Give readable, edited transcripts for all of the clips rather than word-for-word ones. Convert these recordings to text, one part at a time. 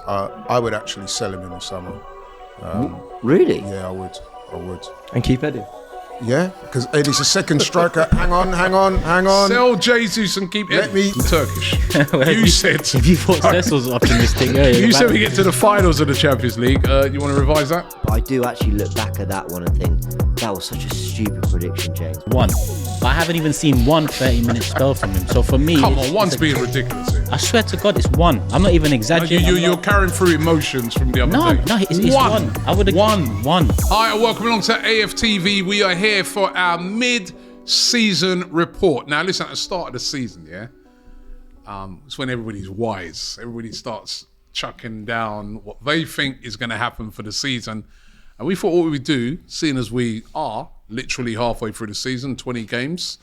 I would actually sell him in the summer. Really? Yeah, I would. And keep Eddie. Yeah, because Eddie's a second striker. Hang on. Sell Jesus and keep Let it. me- I'm Turkish. Well, You said. If you thought Cecil's optimistic, You said we get to the finals of the Champions League. You want to revise that? But I do actually look back at that one and think, that was such a stupid prediction, James. one. But I haven't even seen one 30-minute spell from him. So for me, Come on, it's one's a- being ridiculous here. I swear to God, it's one. I'm not even exaggerating. You're carrying through emotions from the other day. No, it's one. I would have one. Hi, and welcome along to AFTV. We are here for our mid-season report. Now, listen, at the start of the season, it's when everybody's wise. Everybody starts chucking down what they think is going to happen for the season. And we thought what we would do, seeing as we are literally halfway through the season, 20 games,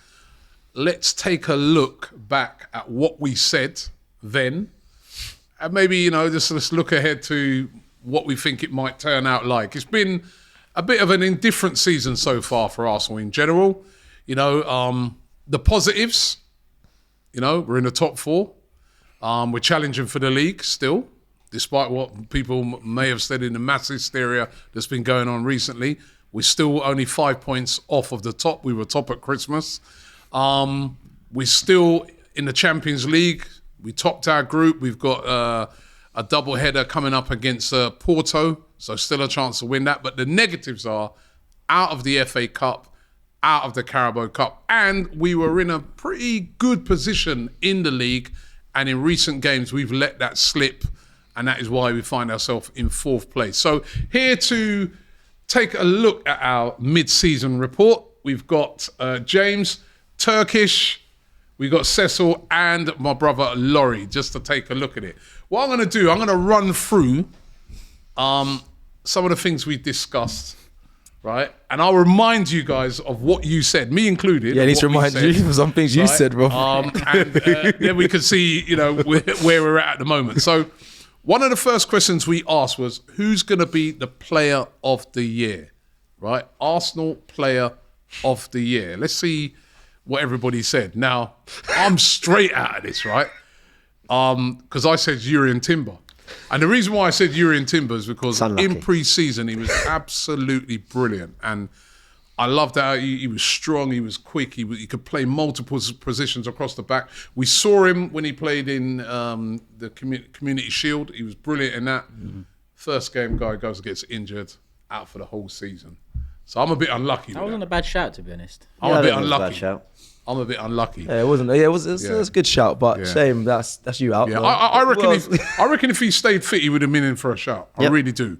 let's take a look back at what we said then. And maybe, just let's look ahead to what we think it might turn out like. It's been a bit of an indifferent season so far for Arsenal in general. The positives, we're in the top four. We're challenging for the league still, despite what people may have said in the mass hysteria that's been going on recently. We're still only 5 points off of the top. We were top at Christmas. We're still in the Champions League. We topped our group. We've got a double header coming up against Porto, so still a chance to win that. But the negatives are out of the FA Cup, out of the Carabao Cup, and we were in a pretty good position in the league. And in recent games, we've let that slip, and that is why we find ourselves in fourth place. So here to take a look at our mid-season report, we've got James, Turkish, we've got Cecil, and my brother Laurie, just to take a look at it. What I'm going to do, I'm going to run through some of the things we discussed, right? And I'll remind you guys of what you said, me included. Yeah, I need to remind you of some things you said, bro. And then we can see, where we're at the moment. So one of the first questions we asked was, who's going to be the player of the year, right? Arsenal player of the year. Let's see what everybody said. Now, I'm straight out of this, right? Because I said Urian Timber. And the reason why I said Urian Timber is because in pre-season, he was absolutely brilliant. And I loved that he was strong, he was quick, he could play multiple positions across the back. We saw him when he played in the Community Shield. He was brilliant in that. Mm-hmm. First game, guy gets injured, out for the whole season. So I'm a bit unlucky. That wasn't a bad shout, to be honest. I'm a bit unlucky. Yeah, it wasn't. Yeah, it was a good shout, but shame that's you out. Yeah, I reckon if he stayed fit, he would have been in for a shout. I really do.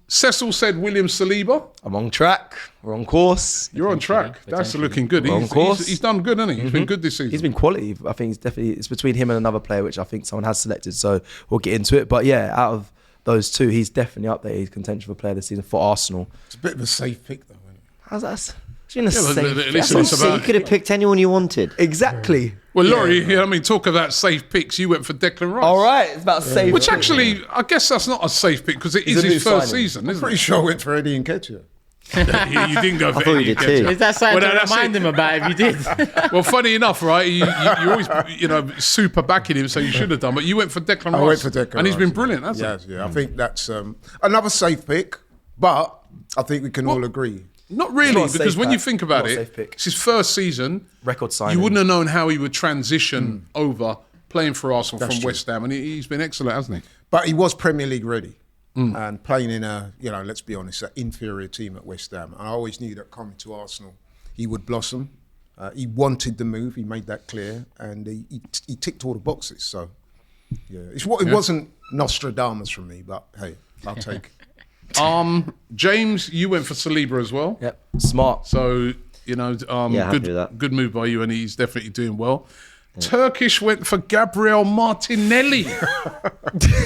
Cecil said William Saliba. I'm on track. We're on course. You're on track. That's looking good. We're on course. He's done good, hasn't he? He's been good this season. He's been quality. I think it's between him and another player, which I think someone has selected. So we'll get into it. But yeah, out of those two, he's definitely up there. He's contention for player of the season for Arsenal. It's a bit of a safe pick, though, isn't it? How's that? So you could have picked anyone you wanted. Exactly. Well, Laurie, talk about safe picks. You went for Declan Rice. All right, it's about safe. Which actually, I guess that's not a safe pick because it is his first season, isn't it? Pretty sure I went for Eddie Nketiah. You didn't go for I thought Eddie you did too. Nketiah. Is that something to remind him about if you did? Well, funny enough, right? You always, super backing him, so you should have done. But you went for Declan Rice. I went for Declan Rice. And he's been brilliant, hasn't he? Yeah, I think that's another safe pick, but I think we can all agree. Not really, because when you think about it, it's his first season. Record signing. You wouldn't have known how he would transition over playing for Arsenal from West Ham, and he's been excellent, hasn't he? But he was Premier League ready and playing in let's be honest, an inferior team at West Ham. And I always knew that coming to Arsenal, he would blossom. He wanted the move, he made that clear, and he ticked all the boxes. So, it wasn't Nostradamus from me, but hey, I'll take it. James, you went for Saliba as well. Yep, smart. So, good move by you, and he's definitely doing well. Yeah. Turkish went for Gabriel Martinelli. Yeah,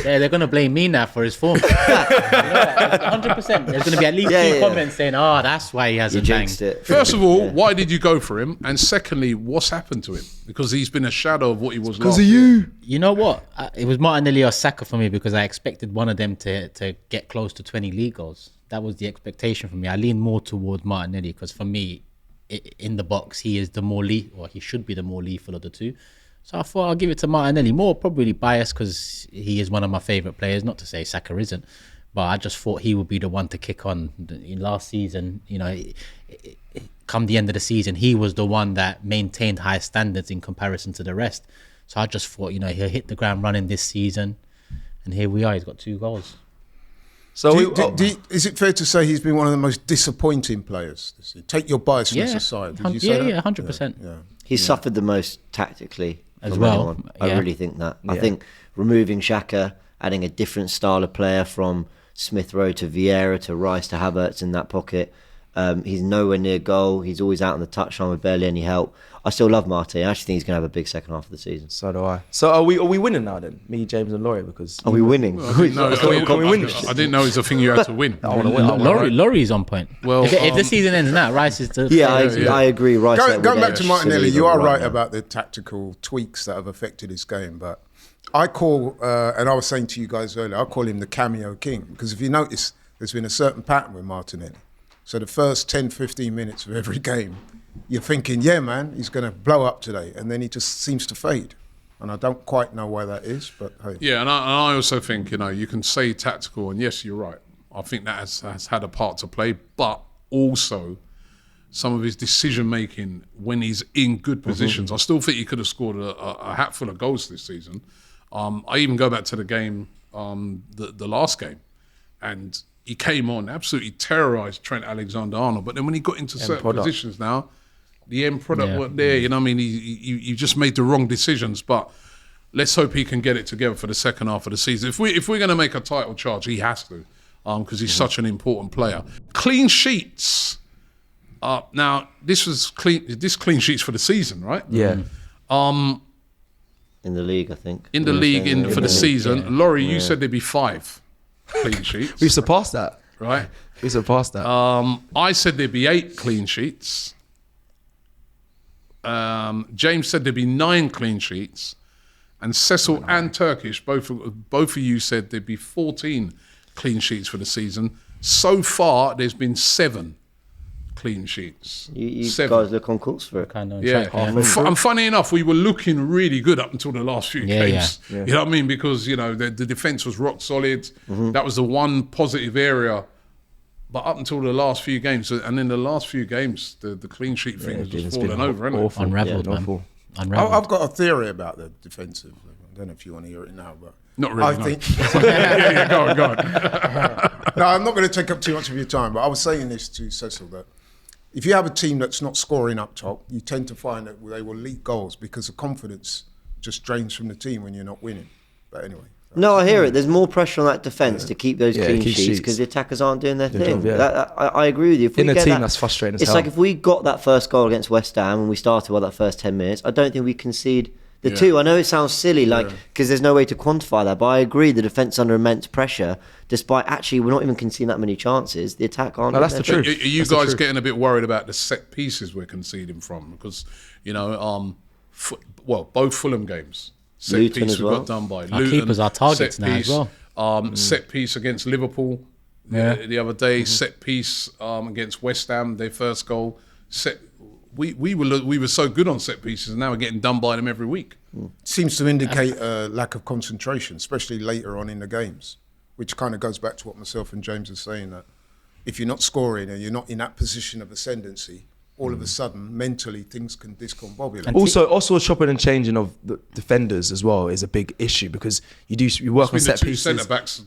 they're going to blame me now for his form. 100%. There's going to be at least two comments saying, that's why he hasn't banged it. First of all, why did you go for him? And secondly, what's happened to him? Because he's been a shadow of what he was last year. You know what? It was Martinelli or Saka for me because I expected one of them to get close to 20 league goals. That was the expectation for me. I lean more towards Martinelli because for me, in the box, he is the more he should be the more lethal of the two. So I thought I'll give it to Martinelli. More probably biased because he is one of my favourite players. Not to say Saka isn't, but I just thought he would be the one to kick on. In last season, come the end of the season, he was the one that maintained high standards in comparison to the rest. So I just thought, he'll hit the ground running this season. And here we are, he's got 2 goals. So is it fair to say he's been one of the most disappointing players this year? Take your biasness aside. Did you say that? Yeah, 100%. Yeah. He's suffered the most tactically As from well, anyone. yeah. I really think that. Yeah. I think removing Saka, adding a different style of player from Smith Rowe to Vieira to Rice to Havertz in that pocket. He's nowhere near goal. He's always out on the touchline with barely any help. I still love Marty. I actually think he's going to have a big second half of the season. So do I. So are we winning now then? Me, James, and Laurie, because Are we winning? I didn't know it's a thing you had to win. I want to win. Laurie's on point. Well, if the season ends now, Rice is the... I agree. Rice Going back to Martinelli, you are right now. about the tactical tweaks that have affected his game, but I call, and I was saying to you guys earlier, I call him the cameo king, because if you notice, there's been a certain pattern with Martinelli. So the first 10, 15 minutes of every game, you're thinking, yeah, man, he's going to blow up today. And then he just seems to fade. And I don't quite know why that is, but hey. Yeah, and I also think, you can say tactical, and yes, you're right. I think that has had a part to play, but also some of his decision-making when he's in good positions. I still think he could have scored a hatful of goals this season. I even go back to the game, the last game, and he came on, absolutely terrorised Trent Alexander-Arnold. But then when he got into certain positions now, the end product weren't there. You just made the wrong decisions. But let's hope he can get it together for the second half of the season. If we're going to make a title charge, he has to, because he's such an important player. Clean sheets. Now, this clean sheets for the season, right? Yeah. In the league, I think. In the league for the season. Yeah. Laurie, you said there'd be 5 clean sheets. We've surpassed that. Right? We surpassed that. I said there'd be 8 clean sheets. James said there'd be 9 clean sheets. And Cecil and Turkish, both of you said there'd be 14 clean sheets for the season. So far, there's been 7 clean sheets. You 7. guys look on course for it. Kind of Yeah, and funny enough, we were looking really good up until the last few games. Yeah. You know what I mean? Because the defense was rock solid. That was the one positive area. But up until the last few games, and in the last few games, the clean sheet thing has just fallen over, hasn't it? Awful. Unravelled, man. Awful. Unravelled. I've got a theory about the defensive. I don't know if you want to hear it now, but Not really. I no. think. yeah, go on. No, I'm not going to take up too much of your time, but I was saying this to Cecil that if you have a team that's not scoring up top, you tend to find that they will leak goals because the confidence just drains from the team when you're not winning. But anyway. No, I hear it. There's more pressure on that defence to keep those clean sheets because the attackers aren't doing their thing. I agree with you. If in we a get team, that's frustrating as It's hell. like if we got that first goal against West Ham and we started that first 10 minutes, I don't think we concede the 2. I know it sounds silly, because there's no way to quantify that, but I agree the defence under immense pressure, despite actually we're not even conceding that many chances, the attack aren't. No, that's the truth. Are you guys getting a bit worried about the set pieces we're conceding from? Because, both Fulham games, set Luton piece as we well. got done by Our Luton. keepers are targets set now piece, as well. Set piece against Liverpool the other day, set piece against West Ham, their first goal. We were so good on set pieces, and now we're getting done by them every week. Seems to indicate a lack of concentration, especially later on in the games, which kind of goes back to what myself and James are saying, that if you're not scoring and you're not in that position of ascendancy, all of a sudden, mentally, things can discombobulate. Also, chopping and changing of the defenders as well is a big issue because you work on set pieces. Centre backs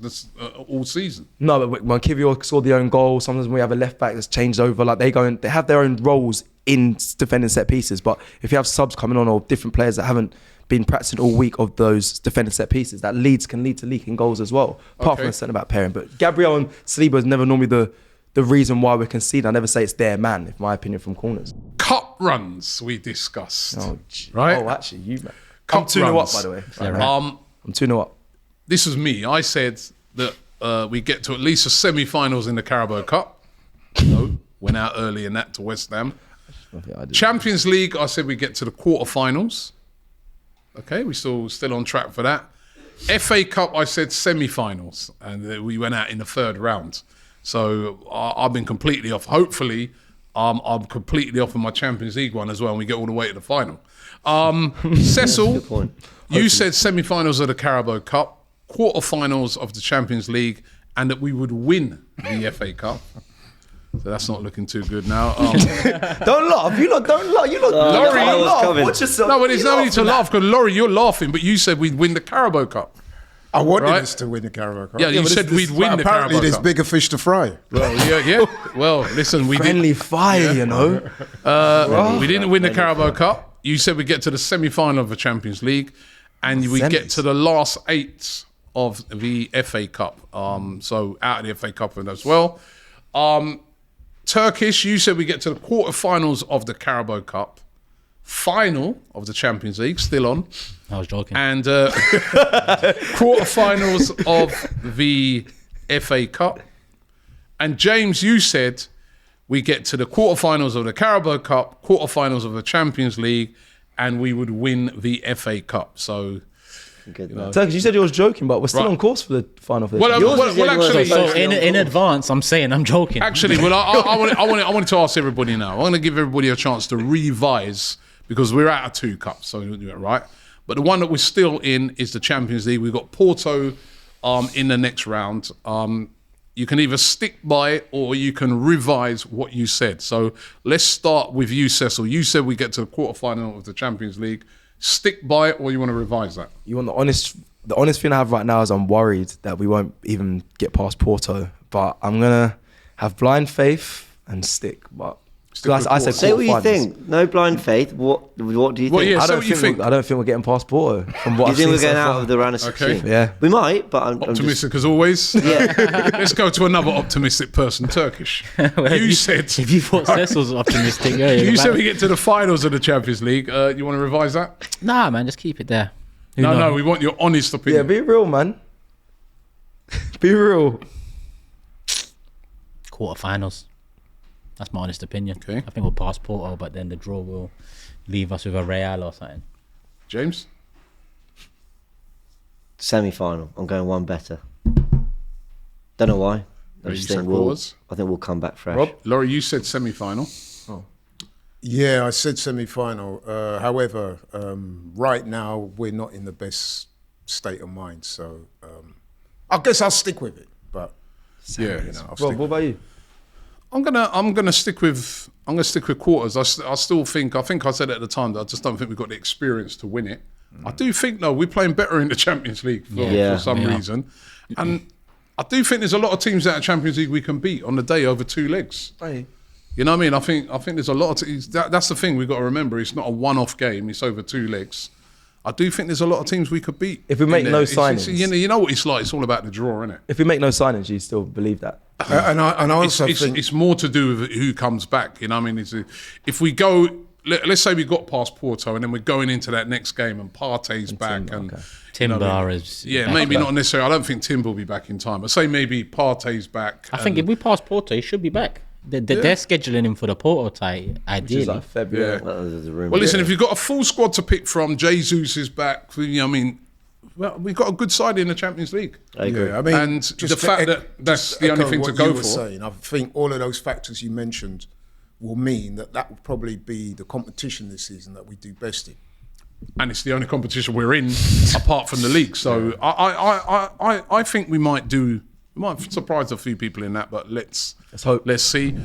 all season. No, but when Kivior scored the own goal, sometimes we have a left back that's changed over. Like they have their own roles in defending set pieces. But if you have subs coming on or different players that haven't been practicing all week of those defending set pieces, that can lead to leaking goals as well. Apart from the centre back pairing, but Gabriel and Saliba is never normally the reason why we're conceding. I never say it's their man, in my opinion, from corners. Cup runs we discussed. Right? Oh, actually, you, man. Cup I'm 2-0 runs. up, by the way. I'm 2-0 up. This was me. I said that we get to at least the semi-finals in the Carabao Cup. No, went out early in that to West Ham. Champions League, I said we get to the quarterfinals. Okay, we're still on track for that. FA Cup, I said semi-finals, and we went out in the 3rd round. So I've been completely off. Hopefully, I'm completely off on my Champions League one as well, and we get all the way to the final. Cecil, Good point. you said semi-finals of the Carabao Cup, quarter-finals of the Champions League, and that we would win the FA Cup. So that's not looking too good now. Don't laugh. You lot don't laugh. You lot Laurie, don't laugh. coming. Watch yourself. No, but there's You no need laugh to at that. laugh because Laurie, you're laughing, but you said we'd win the Carabao Cup. I wanted Right. us to win the Carabao Cup. Yeah, you but said we'd win the apparently Carabao there's Cup. bigger fish to fry. Well, yeah. Well, listen, we Friendly fire, you know. we didn't win the Carabao Cup. You said we get to the semi-final of the Champions League, and we get Semis. to the last 8 of the FA Cup. So out of the FA Cup as well. Turkish, you said we get to the quarterfinals of the Carabao Cup, final of the Champions League, still on, I was joking. and quarterfinals of the FA Cup. And James, you said we get to the quarterfinals of the Carabao Cup, quarterfinals of the Champions League, and we would win the FA Cup. So, Good, man. Turkish, you said you was joking, but we're still Right. on course for the final. For this. well, Yours is the only one actually, that's So in advance, I'm saying I'm joking. Actually, well, I wanted to ask everybody now. I'm going to give everybody a chance to revise because we're out of 2 cups, so we don't do it right. But the one that we're still in is the Champions League. We've got Porto in the next round. You can either stick by it or you can revise what you said. So let's start with you, Cecil. You said we get to the quarterfinal of the Champions League. Stick by it or you want to revise that? You want the honest thing I have right now is I'm worried that we won't even get past Porto. But I'm gonna have blind faith and stick. But Stick with I said Porto. Say what you quarterfinals. think. No blind faith. What do you think? Well, yeah, I so don't what you think. think? I don't think we're getting past Porto. From what You I've think seen we're so getting far. out of the round of 16? Okay. Yeah. We might, but I'm just, Optimistic as always. yeah. Let's go to another optimistic person, Turkish. You said if you thought Cecil's optimistic, yeah, you you're said right. we get to the finals of the Champions League. You want to revise that? Nah, man, just keep it there. Who No, knows? we want your honest Yeah, opinion. be real, man. Be real. Quarterfinals. That's my honest opinion. Okay. I think we'll pass Porto, but then the draw will leave us with a Real or something. James? Semi-final. I'm going one better. Don't know why. You said quarters? I think we'll come back fresh. Rob? Laurie, you said semi-final. Yeah, I said semi-final. However, right now we're not in the best state of mind, so I guess I'll stick with it. But Yeah. you know, I'll Rob, stick what about you? I'm gonna stick with quarters. I still think I said at the time that I just don't think we've got the experience to win it. I do think though we're playing better in the Champions League Yeah. for some we are. reason, and I do think there's a lot of teams out of Champions League we can beat on the day over 2 legs. Hey. You know what I mean? I think there's a lot of that's the thing we've got to remember. It's not a one-off game. It's over 2 legs. I do think there's a lot of teams we could beat. If we make in no there. It's- signings. you know what it's like. It's all about the draw, isn't it? If we make no signings, you still believe that? and I also think It's more to do with who comes back. You know what I mean? If we go, let's say we got past Porto and then we're going into that next game and Partey's back Timber, and okay. Timber is. yeah, maybe not necessarily. I don't think Timber will be back in time, but say maybe Partey's back. I think if we pass Porto, he should be back. They're scheduling him for the Porto tie, Which is ideally. like February. Yeah. There's a rumour. Well, listen, if you've got a full squad to pick from, Jesus is back. You know, what I mean, well, we've got a good side in the Champions League. I agree. yeah, I mean, And just the fact to that that's just the only echo thing to what go you were for. saying, I think all of those factors you mentioned will mean that will probably be the competition this season that we do best in. And it's the only competition we're in apart from the league. So I think we might surprise a few people in that, but let's hope. Let's see.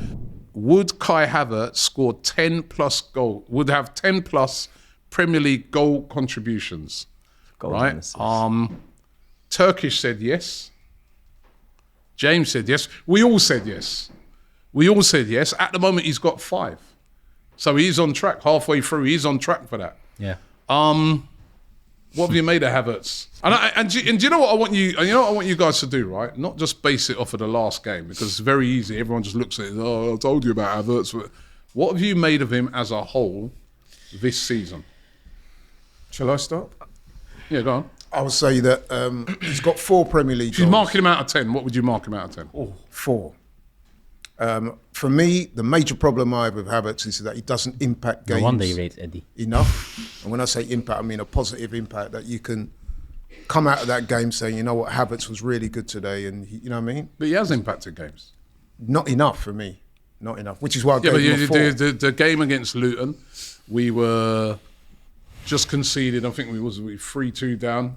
Would Kai Havertz score 10 plus goal? Would have 10 plus Premier League goal contributions? Goals Right. and assists. Turkish said yes. James said yes. We all said yes. We all said yes. At the moment, he's got 5. So he's on track. Halfway through, he's on track for that. Yeah. What have you made of Havertz? And do you know what I want you? You know what I want you guys to do, right? Not just base it off of the last game because it's very easy. Everyone just looks at it. Oh, I told you about Havertz. But what have you made of him as a whole this season? Shall I start? Yeah, go on. I would say that he's got 4 Premier League If you're goals. marking him out of 10, what would you mark him out of 10? 4. For me, the major problem I have with Havertz is that he doesn't impact games No wonder he rates Eddie. enough. And when I say impact, I mean a positive impact that you can come out of that game saying, you know what, Havertz was really good today, and you know what I mean. But he has impacted games. Not enough for me. not enough. Which is why I Yeah, gave him a 4. the game against Luton, we were just conceded. I think we 3-2 down.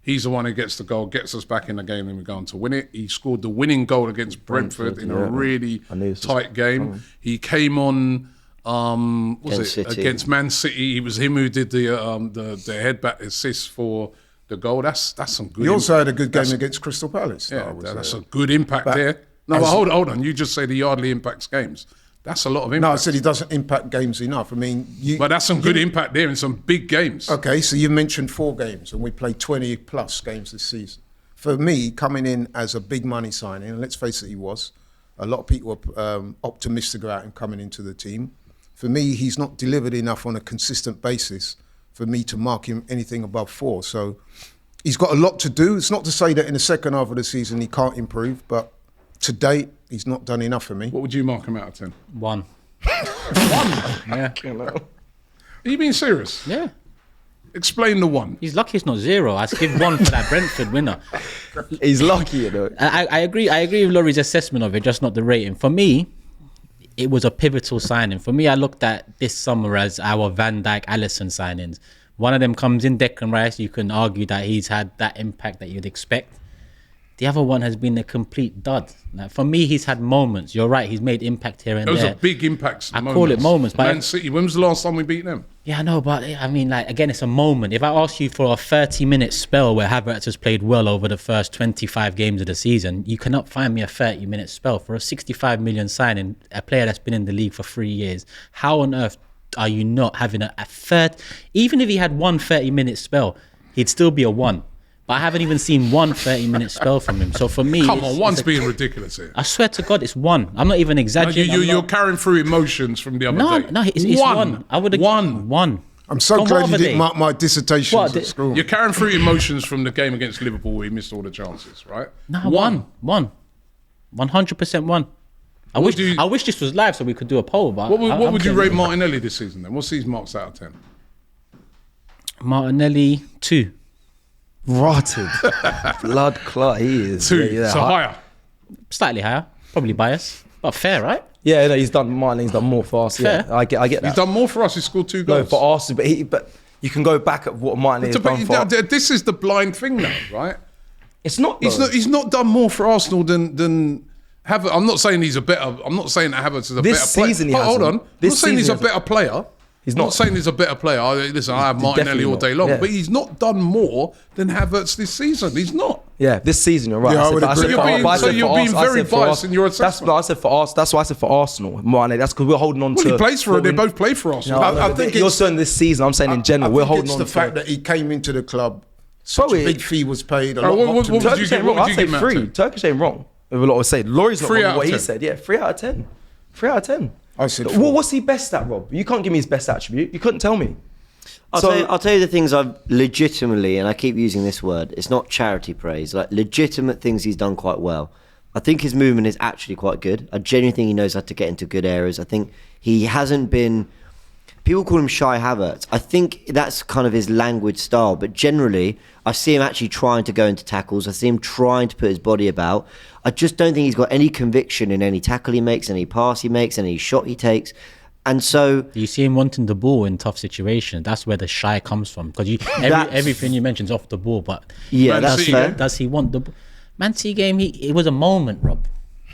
He's the one who gets the goal, gets us back in the game, and we go on to win it. He scored the winning goal against Brentford in a really tight game. He came on, against Man City. It was him who did the headback assist for the goal. That's some good. He also had a good game against Crystal Palace. Yeah, that's a good impact there. No, but hold on. You just say he hardly impacts games. That's a lot of impact. No, I said he doesn't impact games enough. I mean, but that's some good impact there in some big games. Okay, so you mentioned 4 games, and we played 20 plus games this season. For me, coming in as a big money signing, and let's face it, he was. A lot of people were optimistic about him coming into the team. For me, he's not delivered enough on a consistent basis for me to mark him anything above 4. So he's got a lot to do. It's not to say that in the second half of the season he can't improve, but to date, he's not done enough for me. What would you mark him out of 10? 1. 1? Yeah. Are you being serious? Yeah. Explain the 1. He's lucky it's not 0. I'd give 1 for that Brentford winner. He's lucky, you know. I agree with Laurie's assessment of it, just not the rating. For me, it was a pivotal signing. For me, I looked at this summer as our Van Dijk, Alisson signings. One of them comes in, Declan Rice. You can argue that he's had that impact that you'd expect. The other one has been a complete dud. Like, for me, he's had moments. You're right, he's made impact here and there. Those are big impacts. I call it moments. But Man City, when was the last time we beat them? Yeah, I know, but I mean, like, again, it's a moment. If I ask you for a 30-minute spell where Havertz has played well over the first 25 games of the season, you cannot find me a 30-minute spell. For a 65 million signing, a player that's been in the league for 3 years, how on earth are you not having a third? Even if he had one 30-minute spell, he'd still be a 1. But I haven't even seen one 30-minute spell from him. So for me... Come on, one's being ridiculous here. I swear to God, it's 1. I'm not even exaggerating. You're carrying through emotions from the other day. No, it's 1. I would have... 1. I'm so glad you didn't mark my dissertations at school. You're carrying through emotions from the game against Liverpool where he missed all the chances, right? No, 1. 100% 1. I wish this was live so we could do a poll. But what would you rate Martinelli this season then? What's his marks out of 10? Martinelli, 2. Rotted. Blood clot, he is. 2, yeah. So higher. Slightly higher, probably biased, but fair, right? Yeah, no, Martinelli's done more for us. Fair. Yeah, I get that. He's done more for us. He scored 2 goals. No, for Arsenal, but you can go back at what Martinelli has done for us. This is the blind thing now, right? It's not. He's not done more for Arsenal than Havertz. I'm not saying he's a better. I'm not saying that Havertz is a This better player. season he But hold hasn't. on. I'm This not saying he's a season he better player. He's I'm not not saying he's a better player. Listen, I have Martinelli all day long, yeah. but he's not done more than Havertz this season. He's not. Yeah, this season you're right. Yeah, I would agree. So you're being very biased in your assessment. I said for us. That's why I said for Arsenal. Martinelli. That's because we're holding on to. Well, he plays for it. They both play for Arsenal. I think you're saying this season. I'm saying in general. We're holding on to the fact that he came into the club. So Such a big fee was paid. Turkish ain't wrong. I say 3. Turkish ain't wrong. With a lot of say. Laurie's not wrong. What he said. Yeah, 3 out of 10. 3 out of 10. I said 4. What's he best at, Rob? You can't give me his best attribute. You couldn't tell me. I'll tell you the things I've legitimately, and I keep using this word, it's not charity praise, like legitimate things he's done quite well. I think his movement is actually quite good. I genuinely think he knows how to get into good areas. I think he hasn't been... People call him shy Havertz. I think that's kind of his language style, but generally, I see him actually trying to go into tackles. I see him trying to put his body about. I just don't think he's got any conviction in any tackle he makes, any pass he makes, any shot he takes. And so you see him wanting the ball in tough situations. That's where the shy comes from. Because everything you mentioned is off the ball, but yeah, that's fair. Does he want the Man City game? It was a moment, Rob.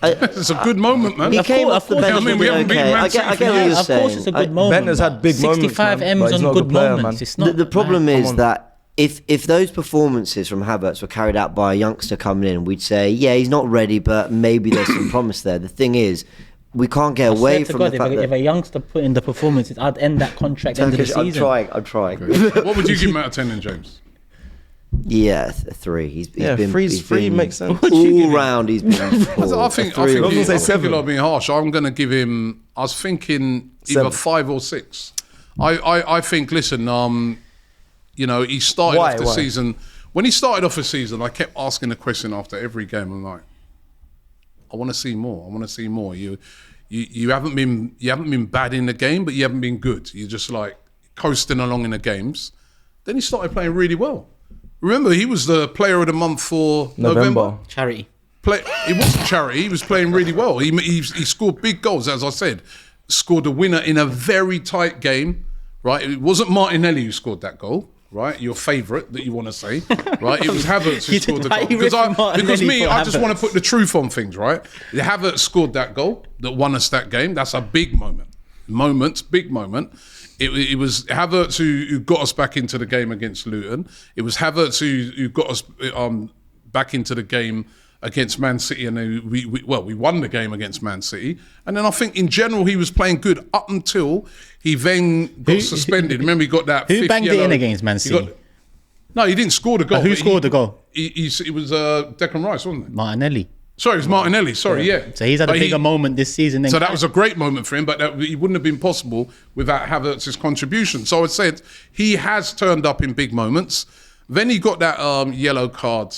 It's a good moment, man. He came off the bench. I mean, we haven't beaten Man City. I get what you're saying. Of course, it's a good moment. Ben has had big moments. 65 man, M's on good player, moments. Man. It's not. The problem is that if those performances from Havertz were carried out by a youngster coming in, we'd say, yeah, he's not ready, but maybe there's some promise there. The thing is, we can't get away from the fact that if a youngster put in the performances, I'd end that contract end of the season. I'm trying. What would you give him out of 10 then, James? Yeah, 3. He's been 3 makes sense. All round. He's been poor. I think a lot being harsh. I'm going to give him. I was thinking either 5 or 6. I think. Listen, he started off the season. When he started off the season, I kept asking the question after every game. I'm like, I want to see more. I want to see more. You haven't been bad in the game, but you haven't been good. You're just like coasting along in the games. Then he started playing really well. Remember, he was the player of the month for November. Charity. It wasn't charity. He was playing really well. He scored big goals, as I said. Scored a winner in a very tight game, right? It wasn't Martinelli who scored that goal, right? Your favourite that you want to say, right? It was Havertz who scored the goal. Because I just want to put the truth on things, right? Havertz scored that goal that won us that game. That's a big moment. Big moment. It was Havertz who got us back into the game against Luton. It was Havertz who got us back into the game against Man City, and we won the game against Man City. And then I think in general he was playing good up until he then got suspended. Remember, he got that. Who banged it in against Man City? No, he didn't score the goal. Who scored the goal? It was Declan Rice, wasn't it? Martinelli. Sorry, it was Martinelli. Sorry, yeah. So he's had a bigger moment this season. So that was a great moment for him, but it wouldn't have been possible without Havertz's contribution. So I said he has turned up in big moments. Then he got that yellow card,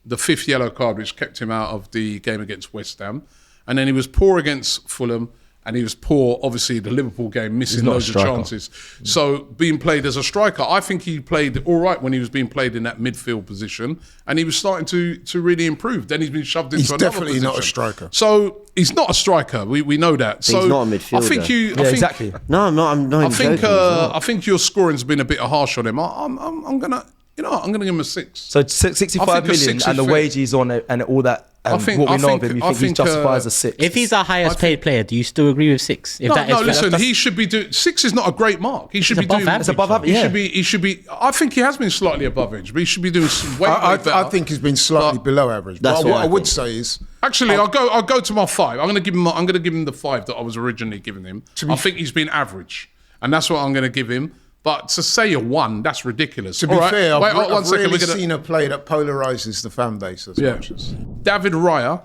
the 5th yellow card, which kept him out of the game against West Ham. And then he was poor against Fulham, and he was poor, obviously, the Liverpool game, missing loads of chances. So being played as a striker, I think he played all right when he was being played in that midfield position, and he was starting to really improve. Then he's been shoved into another position. He's definitely not a striker. So he's not a striker. We know that. So he's not a midfielder. I think exactly. No, I'm not. I'm not. I think your scoring's been a bit harsh on him. I'm gonna give him a 6. So 65 million and the wage he's on and all that. What we know of him, you think he's justified as a 6? If he's our highest paid player, do you still agree with 6? Listen, he should be doing 6 is not a great mark. He should be doing average. It's above average. He should be. I think he has been slightly above average, but he should be doing way better. I think he's been slightly below average. But what I would say is, actually, I'll go to my 5. I'm going to give him the 5 that I was originally giving him. I think he's been average, and that's what I'm going to give him. But to say a 1, that's ridiculous. To be fair, I've really seen a play that polarises the fan base as much as David Raya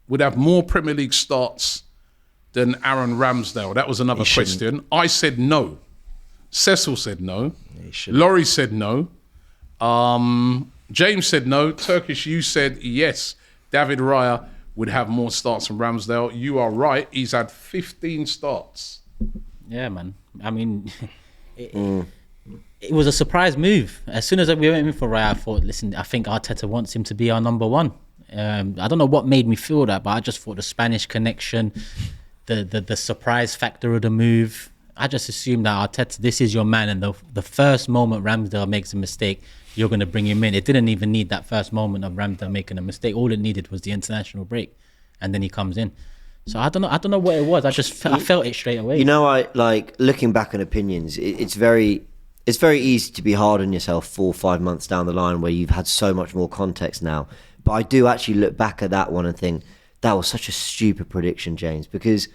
would have more Premier League starts than Aaron Ramsdale. That was another question. I said no. Cecil said no. Laurie said no. James said no. Turkish, you said yes. David Raya would have more starts than Ramsdale. You are right. He's had 15 starts. Yeah, man. I mean, it was a surprise move. As soon as we went in for Raya, I thought, listen, I think Arteta wants him to be our number 1. I don't know what made me feel that, but I just thought the Spanish connection, the surprise factor of the move. I just assumed that Arteta, this is your man, and the first moment Ramsdale makes a mistake, you're going to bring him in. It didn't even need that first moment of Ramsdale making a mistake. All it needed was the international break, and then he comes in. So I don't know what it was. I felt it straight away. You know, I like looking back on opinions. It's very easy to be hard on yourself 4 or 5 months down the line where you've had so much more context now. But I do actually look back at that one and think that was such a stupid prediction, James, because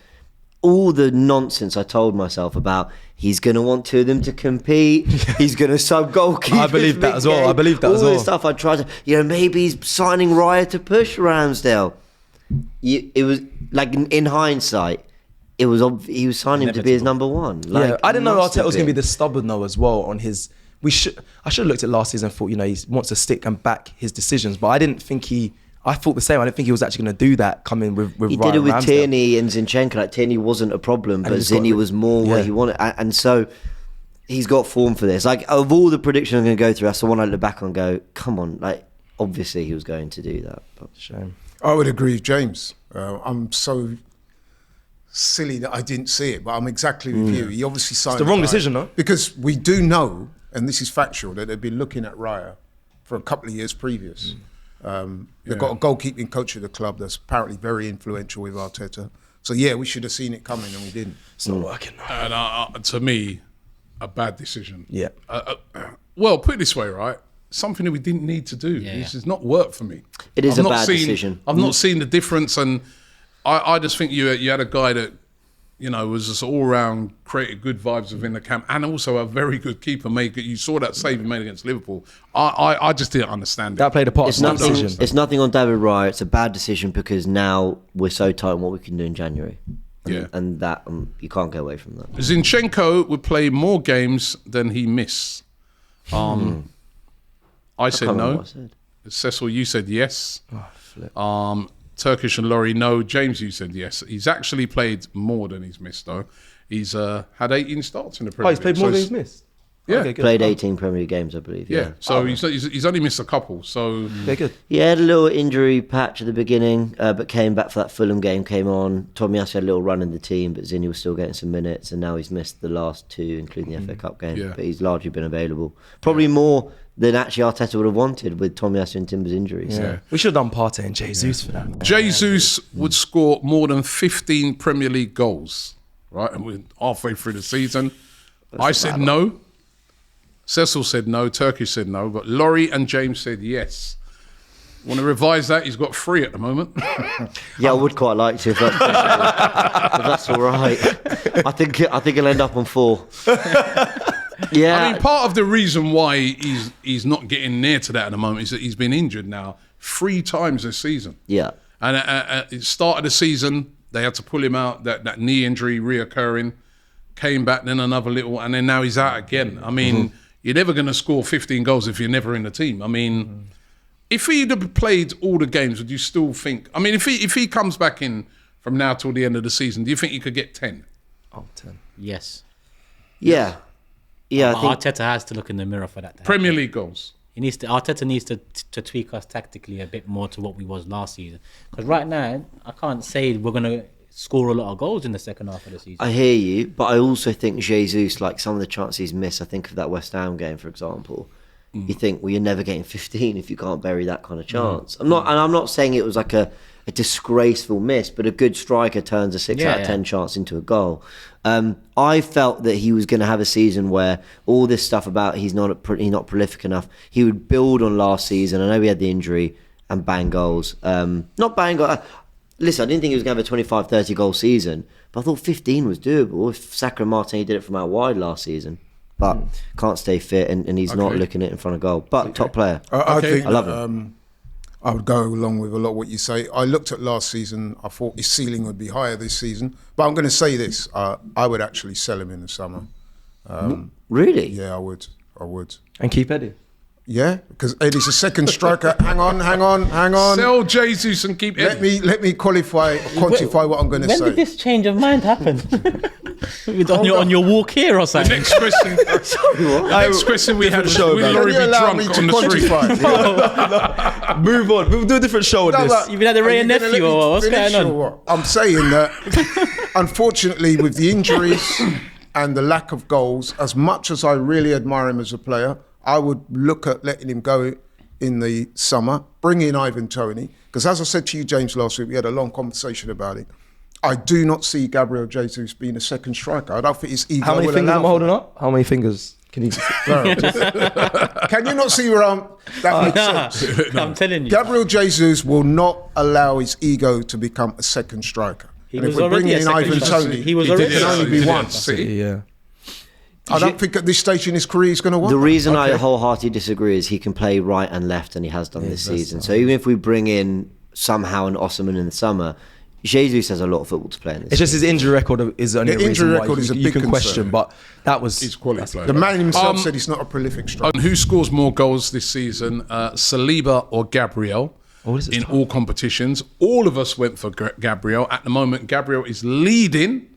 all the nonsense I told myself about he's going to want 2 of them to compete, he's going to sub goalkeepers. I believe that as well. All this stuff I tried to, maybe he's signing Raya to push Ramsdale. It was like in hindsight, he was signing him to be his number 1. Like, I didn't know Arteta was going to be this stubborn though as well on his. I should have looked at last season and thought, he wants to stick and back his decisions, but I didn't think I thought the same. I didn't think he was actually going to do that coming with He Ryan did it with Ramsdale. Tierney and Zinchenko. Like Tierney wasn't a problem, but Zinny was more where he wanted. And so he's got form for this. Like, of all the predictions I'm going to go through, that's the one I look back on and go, come on. Like, obviously he was going to do that. But Shame. I would agree with James. I'm so silly that I didn't see it, but I'm exactly with you. He obviously signed It's the wrong decision, though. Because we do know, and this is factual, that they've been looking at Raya for a couple of years previous. They've got a goalkeeping coach at the club that's apparently very influential with Arteta. So yeah, we should have seen it coming and we didn't. It's not working. And to me, a bad decision. Yeah. Well, put it this way, right? Something that we didn't need to do. This has not worked for me. it is a bad decision. I've not seen the difference, and I just think you had a guy that was just all round created good vibes within the camp, and also a very good keeper. You saw that save he made against Liverpool. I just didn't understand it. That played a part. It's nothing on David Raya. It's a bad decision because now we're so tight on what we can do in January. And that you can't go away from that. Zinchenko would play more games than he missed. I said no. Cecil, you said yes. Turkish and Laurie, no. James, you said yes. He's actually played more than he's missed, though. He's had 18 starts in the Premier League. He's played more than he's missed? Yeah. Okay, good. Played 18 Premier League games, I believe. Yeah. So he's only missed a couple. So Yeah, good. He had a little injury patch at the beginning, but came back for that Fulham game, came on. Tomiyasu had a little run in the team, but Zinny was still getting some minutes, and now he's missed the last 2, including the FA Cup game. Yeah. But he's largely been available. Probably more than actually Arteta would have wanted with Tomiyasu and Timber's injuries. Yeah. We should have done Partey and Jesus for that. Jesus would score more than 15 Premier League goals, right? And we're halfway through the season. I said no. Cecil said no. Turkish said no. But Laurie and James said yes. Want to revise that? He's got 3 at the moment. Yeah, I would quite like to if that's possible. If that's all right. I think he'll end up on 4. Yeah. I mean, part of the reason why he's not getting near to that at the moment is that he's been injured now 3 times this season. Yeah. And at the start of the season, they had to pull him out, that knee injury reoccurring, came back, then another little, and then now he's out again. I mean, you're never going to score 15 goals if you're never in the team. I mean, if he'd have played all the games, would you still think, I mean, if he comes back in from now till the end of the season, do you think he could get 10? Oh, 10. Yes. Yeah. Yeah, I think Arteta has to look in the mirror for that. Premier League goals. Arteta needs to tweak us tactically a bit more to what we was last season. Because right now, I can't say we're going to score a lot of goals in the second half of the season. I hear you, but I also think Jesus, like some of the chances he's missed, I think of that West Ham game, for example. You think, well, you're never getting 15 if you can't bury that kind of chance. I'm not saying it was like a disgraceful miss, but a good striker turns a 6 out of 10 chance into a goal. I felt that he was going to have a season where all this stuff about he's not prolific enough, he would build on last season. I know he had the injury and bang goals. Not bang goals. Listen, I didn't think he was going to have a 25, 30 goal season, but I thought 15 was doable if Saka and Martinelli did it from out wide last season. But can't stay fit, and he's not looking it in front of goal. But top player. I think I love him. I would go along with a lot of what you say. I looked at last season. I thought his ceiling would be higher this season. But I'm going to say this. I would actually sell him in the summer. Really? Yeah, I would. And keep Eddie. Yeah, because Eddie's a second striker. Hang on. Sell Jesus and keep Eddie. Let me quantify what I'm going to say. When did this change of mind happen? on your walk here or something? Next question. Next question we had was, will Laurie be drunk on the street? Move on. We'll do a different show on this. You've been at the Ray and nephew or what's going on? I'm saying that, unfortunately, with the injuries and the lack of goals, as much as I really admire him as a player, I would look at letting him go in the summer, bring in Ivan Toney, because as I said to you, James, last week, we had a long conversation about it. I do not see Gabriel Jesus being a second striker. I don't think his ego How many will fingers allow am I holding up? How many fingers can you... Can you not see where that makes sense? I'm telling you. Gabriel Jesus will not allow his ego to become a second striker. And if we're bringing in Ivan Toney, he was it already can only be one. Yeah. I don't think at this stage in his career he's going to want The that. reason I wholeheartedly disagree is he can play right and left, and he has done this season. So even if we bring in somehow an Osimhen in the summer, Jesus has a lot of football to play in this. It's just his injury record is the only The injury reason why record is a you big can concern. question, but that was... He's a quality player. The man himself said he's not a prolific striker. And who scores more goals this season, Saliba or Gabriel, in all competitions? All of us went for Gabriel. At the moment, Gabriel is leading.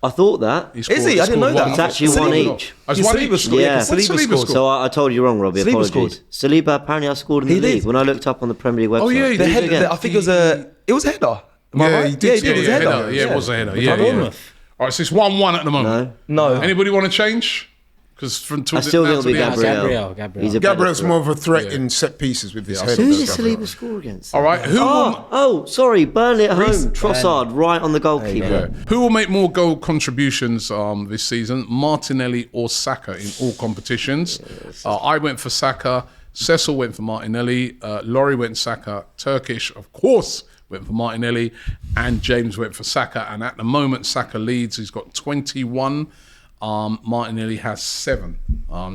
I thought that. Is he? I didn't know that. It's actually one each. It's one Saliba each. scored. Yeah. Saliba scored. So I told you wrong, Robbie. Saliba Apologies. Saliba apparently I scored in the He league did. when I looked up on the Premier League website. Oh, yeah, he The did. header, I think it was a header. Am I Yeah, right? he did. Yeah, it was a header. Yeah, it was a header. Yeah. Bournemouth. All right, so it's 1-1 at the moment. No. Anybody want to change? Because from I still think it'll be Gabriel. Gabriel. He's a better Gabriel's threat. more of a threat in set pieces with his head. Who did Saliba score against? All right, who Sorry, Burnley at home. Trossard right on the goalkeeper. Who will make more goal contributions this season? Martinelli or Saka in all competitions? I went for Saka. Cecil went for Martinelli. Laurie went Saka. Turkish, of course, went for Martinelli. And James went for Saka. And at the moment, Saka leads. He's got 21. Martinelli has 7.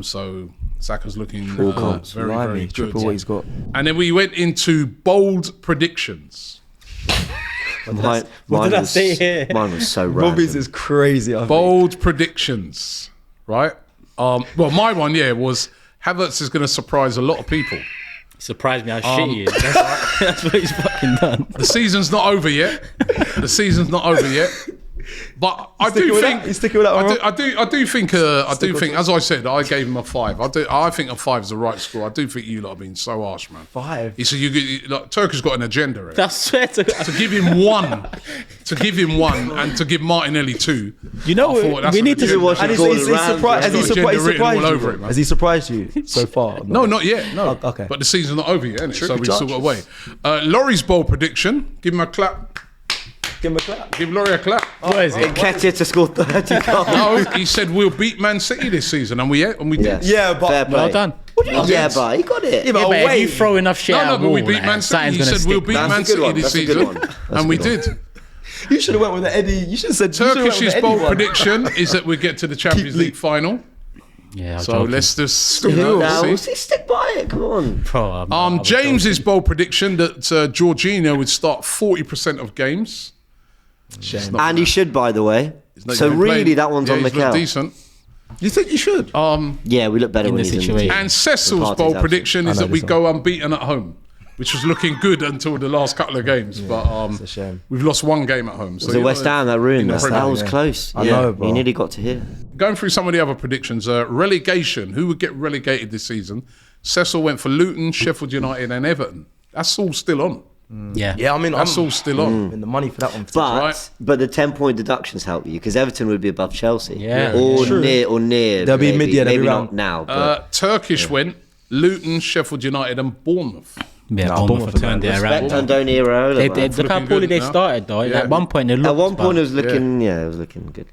So Saka's looking very, very good. Triple what he's got. And then we went into bold predictions. Mine did I was- say here? Mine was so random. Robbie's is crazy. I think. Bold predictions, right? Well, my one, was Havertz is going to surprise a lot of people. Surprised me how shit he is. That's what he's fucking done. The season's not over yet. But I sticking do with think that? You sticking with that, Ron? I do think as I said, I gave him a 5. I think a 5 is the right score. I do think you lot have been so harsh, man. 5. He said like, Turkish got an agenda. Right? I swear to To give him 1, and to give Martinelli 2. You know, I thought that's we an need to agenda. watch And it. he's Gordon surprised. Has he Ramsdale. surprised Agenda written you? all over it, man. Has he surprised you so far? No, not yet. No. Oh, okay. But the season's not over yet, is it? So Tricky we still got away. Laurie's bold prediction. Give him a clap. Give him a clap. Give Laurie a clap. What is it? Nketiah to score 30 goals. No, he said we'll beat Man City this season, and we did. Yeah, but Fair play. Well done. Yeah, but he got it. Yeah, but Yeah, but if away. you throw enough shit No, at but we wall, beat Man City. something's He gonna said we'll stick. beat That's Man a good City one. this That's a good season, one. That's a and we good did. You should have went with the Eddie. You should have said Turkish's bold prediction is that we get to the Champions League final. Yeah, I'm So joking. let's just Now, see. stick by it. Come on. Bro, I'm James's bold prediction that Jorginho would start 40% of games. Shame. And he should, by the way. Not So even really, played. that one's Yeah, on he's looked Mikel. decent. You think you should? Yeah, we look better In when the he's in the situation. team. And Cecil's Partey's bold absent. prediction is I know that we this go unbeaten at home, which was looking good until the last couple of games. But It's a shame. we've lost 1 game at home. So Was it West Ham that ruined us? Premier That League. was close. I Yeah, know, bro. he nearly got to here. Going through some of the other predictions, relegation. Who would get relegated this season? Cecil went for Luton, Sheffield United, and Everton. That's all still on. Yeah. Yeah, I mean, That's all still on. in the money for that one. But the 10-point deductions help you because Everton would be above Chelsea. Yeah. Or True. near. They'll be maybe. mid-year, they'll Maybe be not round. now. But Turkish went Luton, Sheffield United, and Bournemouth. Yeah, Bournemouth Bournemouth are turned good. it respect around. Andoni Iraola. They, man. look how Looking poorly good they now. started though. Yeah. At one point, they looked. At one point, but- it was looking. Yeah, it was looking good.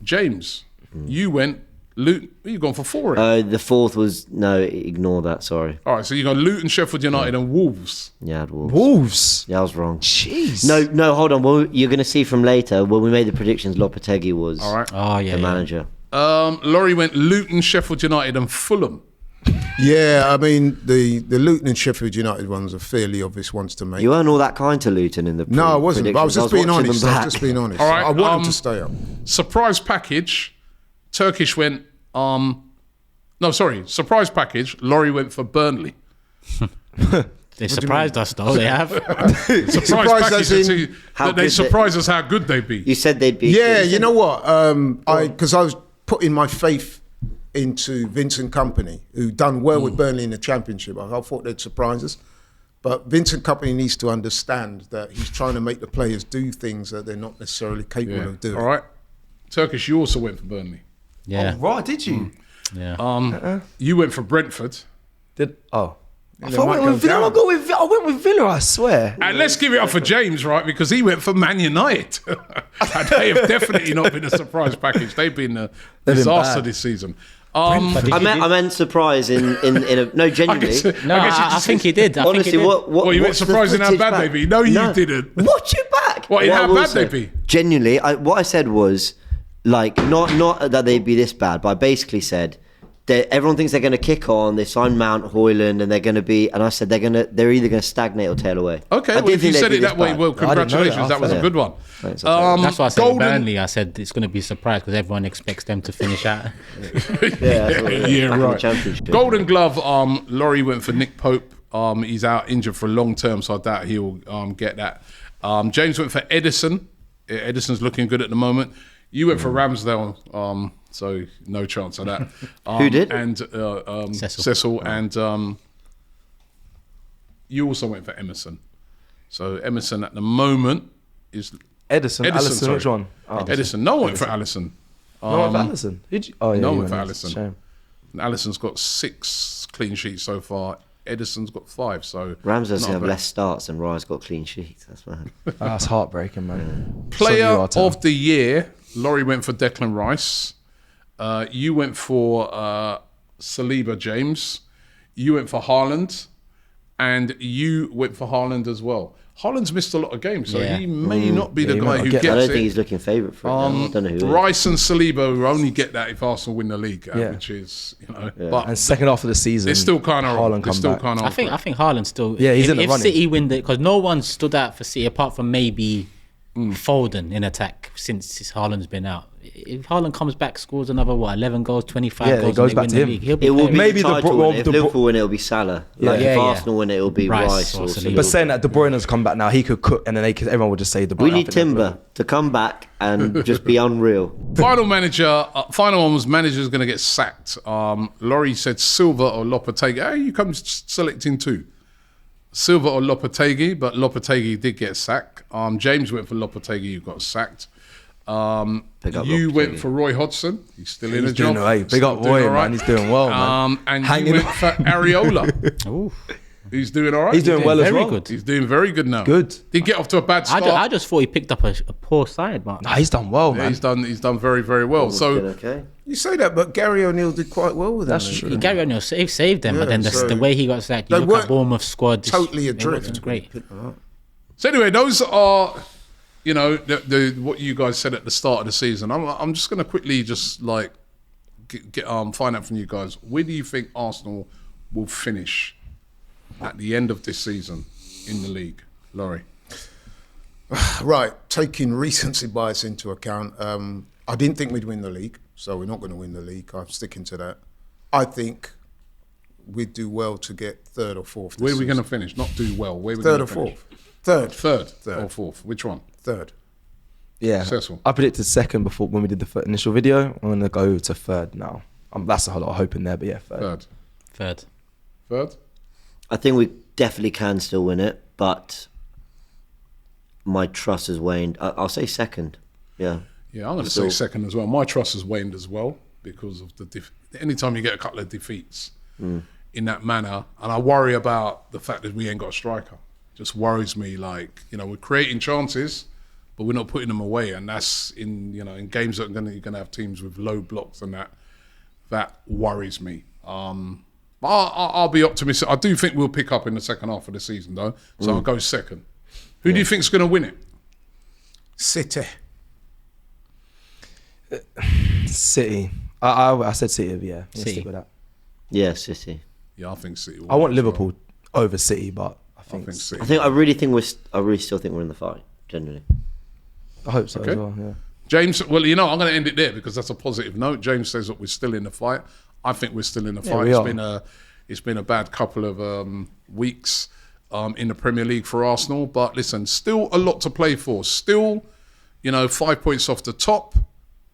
James, you went Luton. You gone for 4? already? The fourth was no. Ignore that. Sorry. All right, so you got Luton, Sheffield United, and Wolves. Yeah, I had Wolves. Wolves. Yeah, I was wrong. Jeez. No, hold on. Well, you're going to see from later when we made the predictions. Lopetegui was All right. Oh yeah. the yeah. manager. Laurie went Luton, Sheffield United, and Fulham. Yeah, I mean the Luton and Sheffield United ones are fairly obvious ones to make. You weren't all that kind to Luton in the. No, I wasn't. But I was just being watching honest. them I back. was just being honest. All right, I want them to stay up. Surprise package. Turkish went. Surprise package. Laurie went for Burnley. They surprised us though. They have. Surprise Surprised package. as in that how they good surprise us how good they be. You said they'd be. Yeah, you know what? Because I was putting my faith into Vincent Kompany, who done well with Burnley in the Championship. I thought they'd surprise us. But Vincent Kompany needs to understand that he's trying to make the players do things that they're not necessarily capable of doing. All right. Turkish, you also went for Burnley. Yeah. Right, did you? Yeah. You went for Brentford. I they thought I might went go with Villa. down. I went with Villa, I swear. And let's give it up for James, right? Because he went for Man United. And they have definitely not been a surprise package. They've been a been disaster bad. this season. I meant surprise in a no genuinely. No, I think he did. I Honestly, think he did. what Well, you went what's the surprising how footage bad back? they be. No, you didn't. Watch it back. What, in I how will bad say, they be? Genuinely, what I said was like not that they'd be this bad, but I basically said that everyone thinks they're going to kick on. They signed Mount, Hoyland, and they're going to be. And I said they're either going to stagnate or tail away. Okay, I well, didn't if you think said they'd it be that this way, bad. well, didn't know congratulations. that. That was a Yeah. good one. Thanks, That's why I said with Golden- Burnley, I said it's going to be a surprise because everyone expects them to finish out. Yeah, Yeah, back in the right. Championship. Golden Glove, Laurie went for Nick Pope. He's out injured for a long term, so I doubt he'll get that. James went for Edison. Edison's looking good at the moment. You went for Ramsdale, so no chance of that. Who did? And Cecil. And you also went for Emerson. So Emerson at the moment is Edison, Alisson, sorry. which one? Oh, Edison. No one went for Alisson. no one for Alisson. Did you? Oh, yeah, No you one for went. Alisson. Shame. And Alisson's got 6 clean sheets so far. Edison's got 5. So Ramsdale's not have bad. less starts and Raya's got clean sheets. That's mad. That's heartbreaking, man. Player So you are, Tom. of the year, Laurie went for Declan Rice. You went for Saliba, James. You went for Haaland. And you went for Haaland as well. Haaland's missed a lot of games, so Yeah. he may not be the he guy might who not gets get I don't it. think he's looking favourite for it. Now. I don't know who. He is. Rice and Saliba will only get that if Arsenal win the league, Yeah. which is, but And second half of the season, it's still kind of Haaland come back. I think Haaland still. Yeah, he's if, in the if running. City win the, because no one stood out for City apart from maybe Foden in attack since Haaland's been out. if Haaland comes back, scores another 11 goals, 25 Yeah, it goals, goes and they back win to the him. league, he'll be It will playing. be Maybe the the title Bro- win. If the Bro- Liverpool win, it'll be Salah. Like Yeah, if yeah. Arsenal win, it'll be Rice Rice or or Saliba. But saying that De Bruyne's come back now, he could cook, and then everyone would just say De Bruyne. We I need think that's Timber to come back and just be unreal. Final one was manager's going to get sacked. Laurie said Silva or Lopetegui. Hey, you come selecting two. Silva or Lopetegui, but Lopetegui did get sacked. James went for Lopetegui, who got sacked. Pick up You Lopetegui. went for Roy Hodgson. He's still in a He's job. doing all right. Big Still up doing Roy, all right. man. He's doing well, man. And Hanging you went for Areola. Ooh. He's doing all right. He's doing well as very well. good. He's doing very good now. Good. Did get off to a bad start. I just thought he picked up a poor side, but Nah, he's done well, Yeah, man. he's done very, very well. So Okay. You say that, but Gary O'Neill did quite well with That's them. true. Gary O'Neill saved them. Yeah, but then so the way he got sacked, you they look weren't at Bournemouth squad, Totally it adrift. wasn't great. So anyway, those are, the what you guys said at the start of the season. I'm just going to quickly just like find out from you guys, where do you think Arsenal will finish at the end of this season in the league, Laurie? Right, taking recency bias into account, I didn't think we'd win the league, so we're not going to win the league. I'm sticking to that. I think we'd do well to get third or fourth. Where are we going to finish? Not do well. Where are we Third going or to finish? fourth? Third or fourth? Which one? Third. Yeah. Cecil. I predicted second before when we did the initial video. I'm going to go to third now. That's a whole lot of hope in there, but yeah, third. Third? I think we definitely can still win it, but my trust has waned. I'll say second. Yeah. Yeah, I'm going to say second as well. My trust has waned as well because of anytime you get a couple of defeats in that manner, and I worry about the fact that we ain't got a striker. Just worries me. Like, we're creating chances, but we're not putting them away, and that's in games that you're going to have teams with low blocks and that worries me. I'll be optimistic. I do think we'll pick up in the second half of the season though, so I'll go second. Who do you think's going to win it? City. City. I said City, yeah. Let's City. stick with that. Yeah, City. Yeah, I think City will I want win as Liverpool over City, but I well. I think, think City. I really still think we're in the fight, genuinely. I hope so Okay. as well, yeah. James, well, I'm going to end it there because that's a positive note. James says that we're still in the fight. I think we're still in the fight. we are. It's been a bad couple of weeks in the Premier League for Arsenal. But listen, still a lot to play for. Still, 5 points off the top,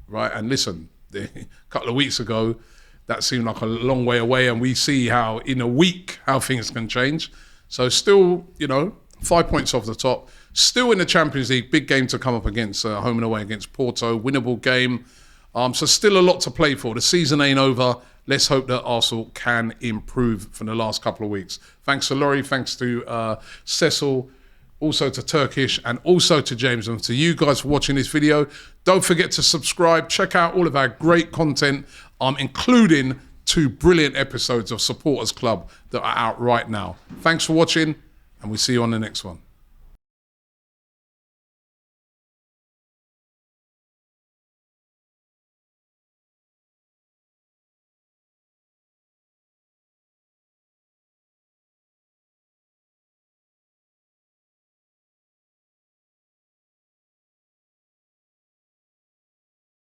right? And listen, a couple of weeks ago, that seemed like a long way away. And we see how in a week, how things can change. So still, 5 points off the top. Still in the Champions League, big game to come up against home and away against Porto, winnable game. So still a lot to play for. The season ain't over. Let's hope that Arsenal can improve from the last couple of weeks. Thanks to Laurie, thanks to Cecil, also to Turkish, and also to James, and to you guys for watching this video. Don't forget to subscribe. Check out all of our great content, including 2 brilliant episodes of Supporters Club that are out right now. Thanks for watching, and we'll see you on the next one.